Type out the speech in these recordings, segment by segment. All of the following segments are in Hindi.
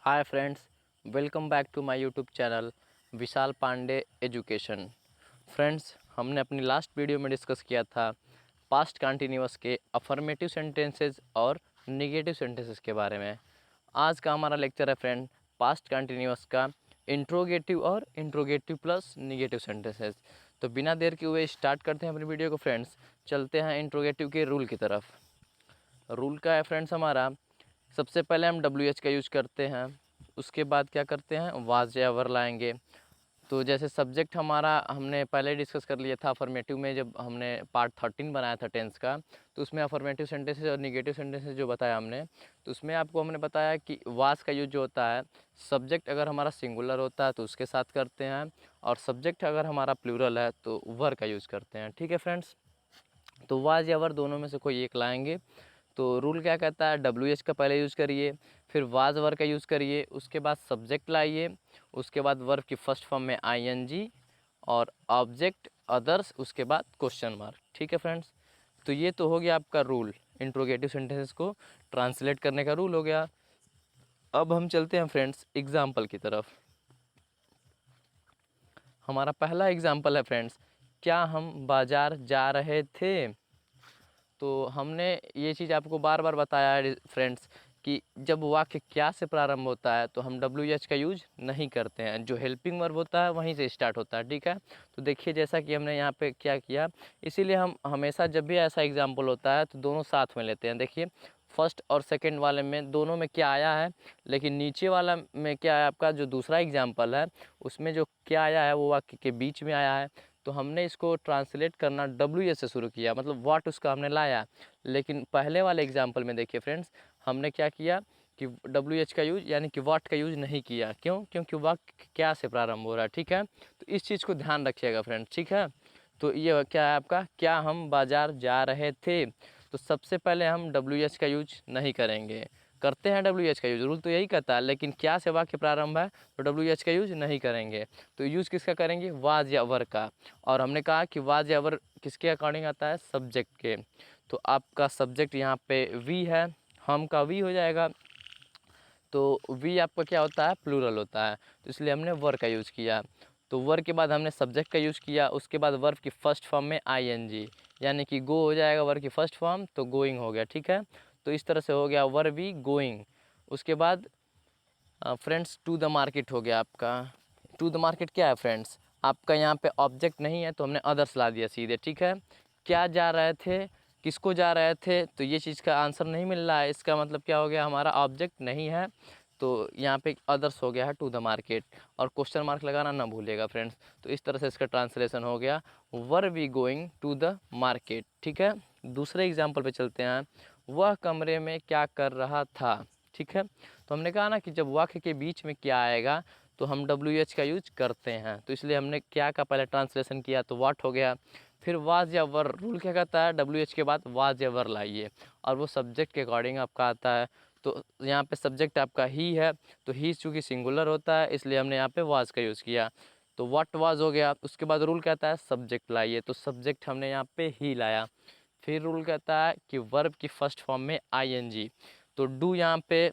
Hi friends, welcome back to my YouTube channel Vishal Pandey education. Friends, हमने अपनी लास्ट वीडियो में डिस्कस किया था पास्ट कंटिन्यूअस के अफर्मेटिव सेंटेंसेस और निगेटिव सेंटेंसेस के बारे में। आज का हमारा लेक्चर है फ्रेंड पास्ट कंटिन्यूअस का इंट्रोगेटिव और इंट्रोगेटिव प्लस निगेटिव सेंटेंसेस। तो बिना देर के हुए स्टार्ट करते हैं अपनी वीडियो को फ्रेंड्स। चलते हैं इंट्रोगेटिव के रूल की तरफ। रूल का है फ्रेंड्स हमारा, सबसे पहले हम WH का यूज करते हैं, उसके बाद क्या करते हैं वाज या वर लाएंगे। तो जैसे सब्जेक्ट हमारा हमने पहले डिस्कस कर लिया था अफर्मेटिव में, जब हमने पार्ट 13 बनाया था टेंस का, तो उसमें अफर्मेटिव सेंटेंसेस और निगेटिव सेंटेंसेस जो बताया हमने, तो उसमें आपको हमने बताया कि वाज का यूज जो होता है, सब्जेक्ट अगर हमारा सिंगुलर होता है तो उसके साथ करते हैं, और सब्जेक्ट अगर हमारा प्लूरल है तो वर का यूज़ करते हैं। ठीक है फ्रेंड्स, तो वाज या वर दोनों में से कोई एक लाएंगे। तो रूल क्या कहता है, WH का पहले यूज़ करिए, फिर वाज वर का यूज़ करिए, उसके बाद सब्जेक्ट लाइए, उसके बाद वर्ब की फर्स्ट फॉर्म में ING और ऑब्जेक्ट अदर्स, उसके बाद क्वेश्चन मार्क। ठीक है फ्रेंड्स, तो ये तो हो गया आपका रूल, इंट्रोगेटिव सेंटेंसेस को ट्रांसलेट करने का रूल हो गया। अब हम चलते हैं फ्रेंड्स एग्जाम्पल की तरफ। हमारा पहला एग्जाम्पल है फ्रेंड्स, क्या हम बाज़ार जा रहे थे। तो हमने ये चीज़ आपको बार बार बताया है फ्रेंड्स कि जब वाक्य क्या से प्रारंभ होता है तो हम WH का यूज नहीं करते हैं, जो हेल्पिंग वर्ब होता है वहीं से स्टार्ट होता है। ठीक है, तो देखिए जैसा कि हमने यहाँ पे क्या किया, इसीलिए हम हमेशा जब भी ऐसा एग्जाम्पल होता है तो दोनों साथ में लेते हैं। देखिए फर्स्ट और सेकंड वाले में दोनों में क्या आया है, लेकिन नीचे वाला में क्या है, आपका जो दूसरा एग्जाम्पल है उसमें जो क्या आया है वो वाक्य के बीच में आया है। तो हमने इसको ट्रांसलेट करना WH से शुरू किया, मतलब व्हाट उसका हमने लाया। लेकिन पहले वाले एग्जाम्पल में देखिए फ्रेंड्स, हमने क्या किया कि WH का यूज यानी कि व्हाट का यूज नहीं किया। क्यों? क्योंकि वाक्य क्या से प्रारंभ हो रहा है। ठीक है, तो इस चीज़ को ध्यान रखिएगा फ्रेंड्स। ठीक है, तो ये क्या है आपका, क्या हम बाज़ार जा रहे थे। तो सबसे पहले हम WH का यूज नहीं करेंगे, करते हैं WH का यूज, रूल तो यही कहता है, लेकिन क्या से वाक्य प्रारंभ है तो WH का यूज नहीं करेंगे। तो यूज किसका करेंगे, वाज या वर का। और हमने कहा कि वाज या वर किसके अकॉर्डिंग आता है, सब्जेक्ट के। तो आपका सब्जेक्ट यहाँ पे वी है, हम का वी हो जाएगा। तो वी आपका क्या होता है, प्लूरल होता है, तो इसलिए हमने वर का यूज़ किया। तो वर के बाद हमने सब्जेक्ट का यूज़ किया, उसके बाद वर्ब की फर्स्ट फॉर्म में ING, यानी कि गो हो जाएगा वर्ब की फर्स्ट फॉर्म, तो गोइंग हो गया। ठीक है, तो इस तरह से हो गया वर वी गोइंग। उसके बाद फ्रेंड्स टू द मार्केट हो गया आपका। टू द मार्केट क्या है फ्रेंड्स, आपका यहाँ पे ऑब्जेक्ट नहीं है तो हमने अदर्स ला दिया सीधे। ठीक है, क्या जा रहे थे, किसको जा रहे थे, तो ये चीज़ का आंसर नहीं मिल रहा है, इसका मतलब क्या हो गया, हमारा ऑब्जेक्ट नहीं है, तो यहाँ पे अदर्स हो गया है टू द मार्केट। और क्वेश्चन मार्क लगाना ना भूलिएगा फ्रेंड्स। तो इस तरह से इसका ट्रांसलेशन हो गया, were we going to the market. ठीक है, दूसरे एग्जाम्पल पे चलते हैं, वह कमरे में क्या कर रहा था। ठीक है, तो हमने कहा ना कि जब वाक्य के बीच में क्या आएगा तो हम WH का यूज करते हैं, तो इसलिए हमने क्या का पहले ट्रांसलेशन किया तो व्हाट हो गया। फिर वाज या वर, रूल क्या कहता है, WH के बाद वाज या वर लाइए, और वो सब्जेक्ट के अकॉर्डिंग आपका आता है। तो यहाँ पे सब्जेक्ट आपका ही है, तो ही चूँकि सिंगुलर होता है इसलिए हमने यहाँ पे वाज का यूज़ किया। तो व्हाट वाज हो गया, उसके बाद रूल कहता है सब्जेक्ट लाइए, तो सब्जेक्ट हमने यहाँ पे ही लाया। फिर रूल कहता है कि वर्ब की फर्स्ट फॉर्म में ING, तो डू यहाँ पे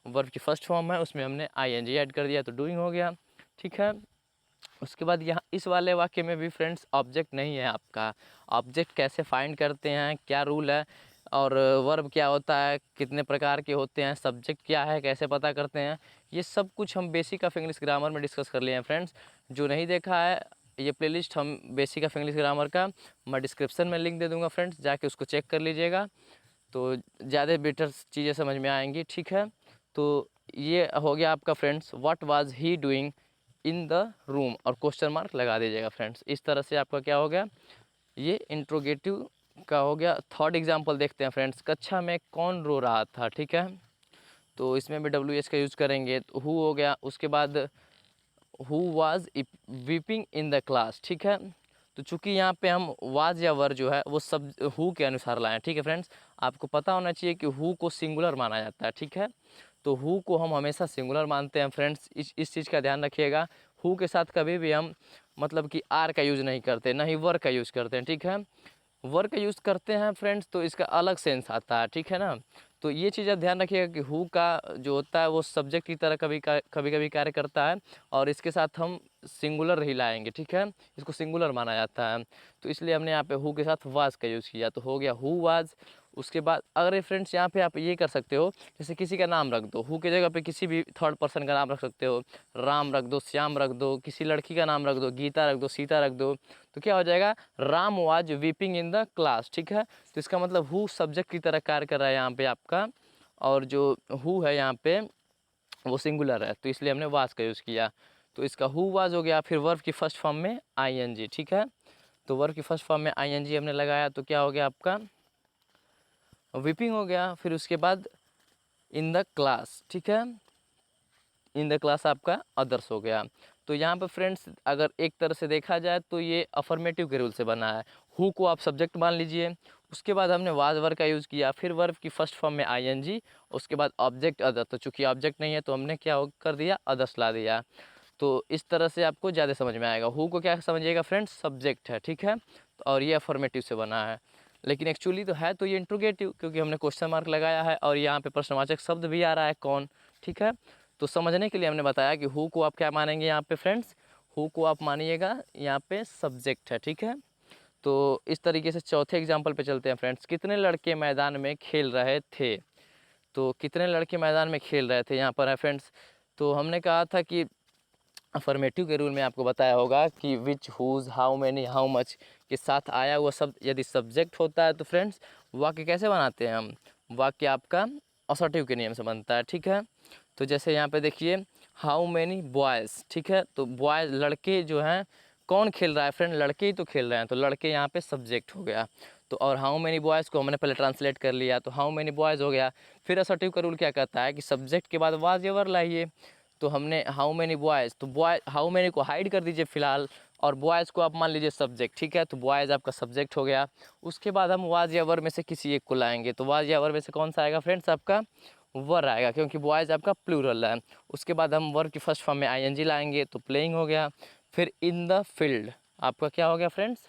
वर्ब की फर्स्ट फॉर्म है, उसमें हमने ING ऐड कर दिया तो डूइंग हो गया। ठीक है, उसके बाद यहाँ इस वाले वाक्य में भी फ्रेंड्स ऑब्जेक्ट नहीं है आपका। ऑब्जेक्ट कैसे फाइंड करते हैं, क्या रूल है, और वर्ब क्या होता है, कितने प्रकार के होते हैं, सब्जेक्ट क्या है, कैसे पता करते हैं, ये सब कुछ हम बेसिक ऑफ इंग्लिश ग्रामर में डिस्कस कर लिए हैं फ्रेंड्स। जो नहीं देखा है ये प्लेलिस्ट हम बेसिक ऑफ इंग्लिश ग्रामर का, मैं डिस्क्रिप्शन में लिंक दे दूँगा फ्रेंड्स, जाके उसको चेक कर लीजिएगा, तो ज़्यादा बेटर चीज़ें समझ में आएंगी। ठीक है, तो ये हो गया आपका friends, what was he doing in the room, और क्वेश्चन मार्क लगा दीजिएगा फ्रेंड्स। इस तरह से आपका क्या हो गया, ये इंट्रोगेटिव का हो गया। थर्ड एग्जांपल देखते हैं फ्रेंड्स, कक्षा में कौन रो रहा था। ठीक है, तो इसमें भी WH का यूज़ करेंगे, तो हु हो गया, उसके बाद who was weeping in the class. ठीक है, तो चूंकि यहाँ पे हम वाज या वर जो है वो सब हु के अनुसार लाएं। ठीक है फ्रेंड्स, आपको पता होना चाहिए कि हु को सिंगुलर माना जाता है। ठीक है, तो हु को हम हमेशा सिंगुलर मानते हैं फ्रेंड्स, इस चीज़ का ध्यान रखिएगा। हु के साथ कभी भी हम मतलब कि आर का यूज़ नहीं करते, ना ही वर का यूज़ करते हैं। ठीक है, वर का यूज़ करते हैं फ्रेंड्स तो इसका अलग सेंस आता है, ठीक है ना। तो ये चीज़ आप ध्यान रखिएगा कि हु का जो होता है वो सब्जेक्ट की तरह कभी कभी कार्य करता है, और इसके साथ हम सिंगुलर ही लाएंगे, ठीक है, इसको सिंगुलर माना जाता है। तो इसलिए हमने यहाँ पे हु के साथ वाज का यूज़ किया, तो हो गया हु वाज। उसके बाद अगर फ्रेंड्स यहाँ पे आप ये कर सकते हो, जैसे किसी का नाम रख दो, हु की जगह पे किसी भी थर्ड पर्सन का नाम रख सकते हो, राम रख दो, श्याम रख दो, किसी लड़की का नाम रख दो, गीता रख दो, सीता रख दो, तो क्या हो जाएगा, Ram was weeping in the class, ठीक है। तो इसका मतलब हु सब्जेक्ट की तरह कार्य कर रहा है यहाँ पे आपका, और जो हु है यहाँ पे वो सिंगुलर है, तो इसलिए हमने वाज का यूज़ किया। तो इसका हु वाज हो गया। फिर वर्ब की फर्स्ट फॉर्म में आईएनजी, ठीक है। तो वर्ब की फर्स्ट फॉर्म में आईएनजी हमने लगाया, तो क्या हो गया आपका, वीपिंग हो गया। फिर उसके बाद इन द क्लास, ठीक है, इन द क्लास आपका अदर्स हो गया। तो यहाँ पर फ्रेंड्स अगर एक तरह से देखा जाए तो ये अफर्मेटिव के रूल से बना है। हु को आप सब्जेक्ट मान लीजिए, उसके बाद हमने वाज वर्ब का यूज़ किया, फिर वर्ब की फर्स्ट फॉर्म में आईएनजी, उसके बाद ऑब्जेक्ट अदर। तो चूंकि ऑब्जेक्ट नहीं है तो हमने क्या कर दिया, अदर्स ला दिया। तो इस तरह से आपको ज़्यादा समझ में आएगा। हु को क्या समझिएगा फ्रेंड्स, सब्जेक्ट है, ठीक है, और ये अफर्मेटिव से बना है। लेकिन एक्चुअली तो है तो ये इंट्रोगेटिव, क्योंकि हमने क्वेश्चन मार्क लगाया है और यहाँ पे प्रश्नवाचक शब्द भी आ रहा है कौन, ठीक है। तो समझने के लिए हमने बताया कि हु को आप क्या मानेंगे यहाँ पे फ्रेंड्स, हु को आप मानिएगा यहाँ पे सब्जेक्ट है, ठीक है। तो इस तरीके से चौथे एग्जाम्पल पे चलते हैं फ्रेंड्स। कितने लड़के मैदान में खेल रहे थे, तो कितने लड़के मैदान में खेल रहे थे यहाँ पर है फ्रेंड्स। तो हमने कहा था कि अफर्मेटिव के रूल में आपको बताया होगा कि which, whose, how many, how much के साथ आया हुआ शब्द यदि सब्जेक्ट होता है तो फ्रेंड्स वाक्य कैसे बनाते हैं हम, वाक्य आपका असर्टिव के नियम से बनता है, ठीक है। तो जैसे यहाँ पे देखिए हाउ मैनी बॉयज़, ठीक है, तो बॉयज़ लड़के जो हैं, कौन खेल रहा है फ्रेंड, लड़के ही तो खेल रहे हैं, तो लड़के यहाँ पे सब्जेक्ट हो गया। तो और हाउ मैनी बॉयज़ को हमने पहले ट्रांसलेट कर लिया, तो हाउ मैनी बॉयज़ हो गया। फिर असर्टिव का रूल क्या कहता है कि सब्जेक्ट के बाद वाज या वर लाइए, तो हमने हाउ मैनी बॉयज़, तो बॉय हाउ मैनी को हाइड कर दीजिए फिलहाल, और बॉयज़ को आप मान लीजिए सब्जेक्ट, ठीक है, तो बॉयज़ आपका सब्जेक्ट हो गया। उसके बाद हम वाज या वर में से किसी एक को लाएंगे, तो वाज या वर में से कौन सा आएगा फ्रेंड्स, आपका वर आएगा, क्योंकि बॉयज़ आपका प्लूरल है। उसके बाद हम वर्ब की फर्स्ट फॉर्म में आईएनजी लाएंगे, तो प्लेइंग हो गया। फिर इन द फील्ड आपका क्या हो गया फ्रेंड्स,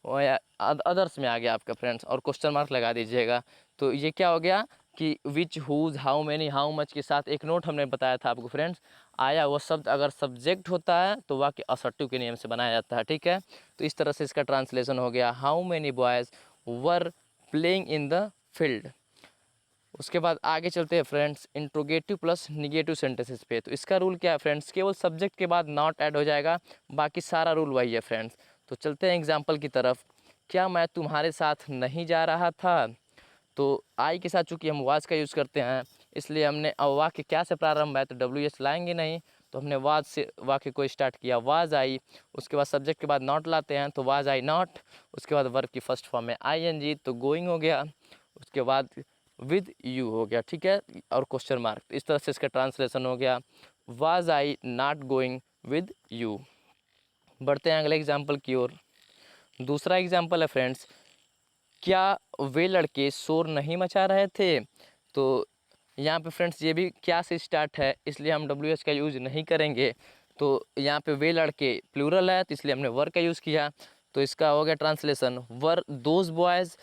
अदर्स में आ गया आपका फ्रेंड्स, और क्वेश्चन मार्क लगा दीजिएगा। तो ये क्या हो गया कि which, whose, how many, how much के साथ एक नोट हमने बताया था आपको फ्रेंड्स, आया वो शब्द अगर सब्जेक्ट होता है तो वाक्य असर्टिव के नियम से बनाया जाता है, ठीक है। तो इस तरह से इसका ट्रांसलेशन हो गया, how many boys were playing in the field. उसके बाद आगे चलते हैं friends interrogative plus negative sentences पे। तो इसका रूल क्या है फ्रेंड्स, केवल सब्जेक्ट के बाद नॉट ऐड हो जाएगा, बाकी सारा रूल वही है फ्रेंड्स। तो चलते हैं एग्जांपल की तरफ। क्या मैं तुम्हारे साथ नहीं जा रहा था, तो आई के साथ चूँकि हम वाज का यूज़ करते हैं, इसलिए हमने अब वाक्य क्या से प्रारंभ है तो डब्ल्यू एस लाएंगे नहीं, तो हमने वाज से वाक्य को स्टार्ट किया, वाज आई। उसके बाद सब्जेक्ट के बाद नॉट लाते हैं, तो वाज आई नॉट। उसके बाद वर्ब की फर्स्ट फॉर्म में आई एन जी, तो गोइंग हो गया। उसके बाद विद यू हो गया, ठीक है, और क्वेश्चन मार्क। इस तरह से इसका ट्रांसलेशन हो गया, was I not going with you. बढ़ते हैं अगले एग्जाम्पल की ओर। दूसरा एग्जाम्पल है फ्रेंड्स, क्या वे लड़के शोर नहीं मचा रहे थे, तो यहाँ पे फ्रेंड्स ये भी क्या से स्टार्ट है, इसलिए हम डब्ल्यू एच का यूज़ नहीं करेंगे। तो यहाँ पे वे लड़के प्लूरल है, तो इसलिए हमने वर का यूज़ किया। तो इसका हो गया ट्रांसलेशन, वर दोज बॉयज़।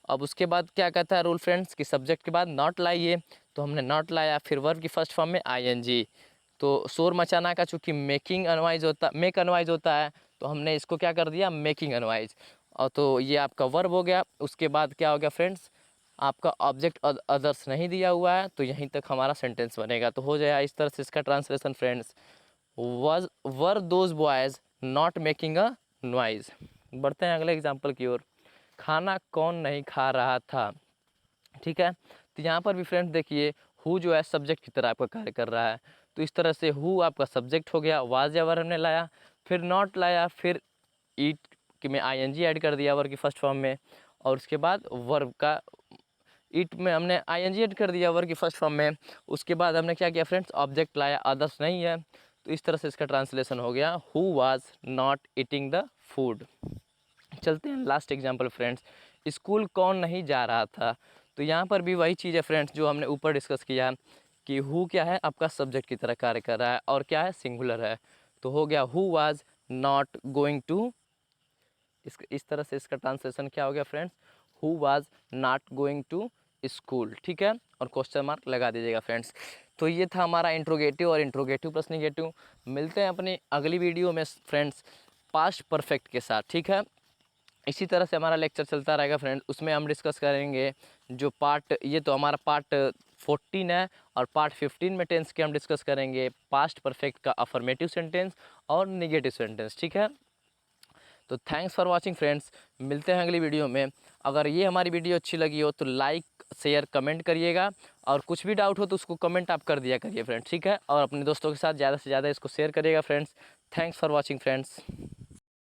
अब उसके बाद क्या कहता है रूल फ्रेंड्स कि सब्जेक्ट के बाद नॉट लाइए, तो हमने नॉट लाया। फिर वर्ब की फर्स्ट फॉर्म में आईएनजी। तो शोर मचाना का चूँकि मेकिंग अनवाइज होता, मेक अनवाइज होता है, तो हमने इसको क्या कर दिया, मेकिंग अनवाइज। और तो ये आपका वर्ब हो गया। उसके बाद क्या हो गया फ्रेंड्स, आपका ऑब्जेक्ट अदर्स नहीं दिया हुआ है, तो यहीं तक हमारा सेंटेंस बनेगा। तो हो जाएगा इस तरह से इसका translation friends, was were those boys not making a noise. बढ़ते हैं अगले एग्जाम्पल की ओर। खाना कौन नहीं खा रहा था, ठीक है। तो यहाँ पर भी फ्रेंड्स देखिए हु जो है सब्जेक्ट की तरह आपका कार्य कर रहा है, तो इस तरह से हु आपका सब्जेक्ट हो गया, वाज या वर हमने लाया, फिर नॉट लाया, फिर ईट में आईएनजी ऐड कर दिया वर्ब की फर्स्ट फॉर्म में, और उसके बाद वर्ब का ईट में हमने आईएनजी ऐड कर दिया वर्ब की फर्स्ट फॉर्म में। उसके बाद हमने क्या किया फ्रेंड्स, ऑब्जेक्ट लाया, अदर्स नहीं है, तो इस तरह से इसका ट्रांसलेशन हो गया, who was not eating the food. चलते हैं लास्ट एग्जाम्पल फ्रेंड्स, स्कूल कौन नहीं जा रहा था। तो यहाँ पर भी वही चीज़ है फ्रेंड्स जो हमने ऊपर डिस्कस किया कि हु क्या है, आपका सब्जेक्ट की तरह कार्य कर रहा है, और क्या है, सिंगुलर है। तो हो गया who was not going to इस तरह से इसका ट्रांसलेशन क्या हो गया friends, who was not going to school, ठीक है, और क्वेश्चन मार्क लगा दीजिएगा फ्रेंड्स। तो ये था हमारा इंट्रोगेटिव और इंट्रोगेटिव प्लस निगेटिव। मिलते हैं अपनी अगली वीडियो में फ्रेंड्स पास्ट परफेक्ट के साथ, ठीक है। इसी तरह से हमारा लेक्चर चलता रहेगा फ्रेंड, उसमें हम डिस्कस करेंगे जो पार्ट, ये तो हमारा पार्ट 14 है, और पार्ट 15 में टेंस के हम डिस्कस करेंगे पास्ट परफेक्ट का अफर्मेटिव सेंटेंस और निगेटिव सेंटेंस, ठीक है। तो थैंक्स फॉर वाचिंग फ्रेंड्स, मिलते हैं अगली वीडियो में। अगर ये हमारी वीडियो अच्छी लगी हो तो लाइक शेयर कमेंट करिएगा, और कुछ भी डाउट हो तो उसको कमेंट आप कर दिया करिए फ्रेंड्स, ठीक है, और अपने दोस्तों के साथ ज़्यादा से ज़्यादा इसको शेयर करिएगा friends. Thanks for watching friends.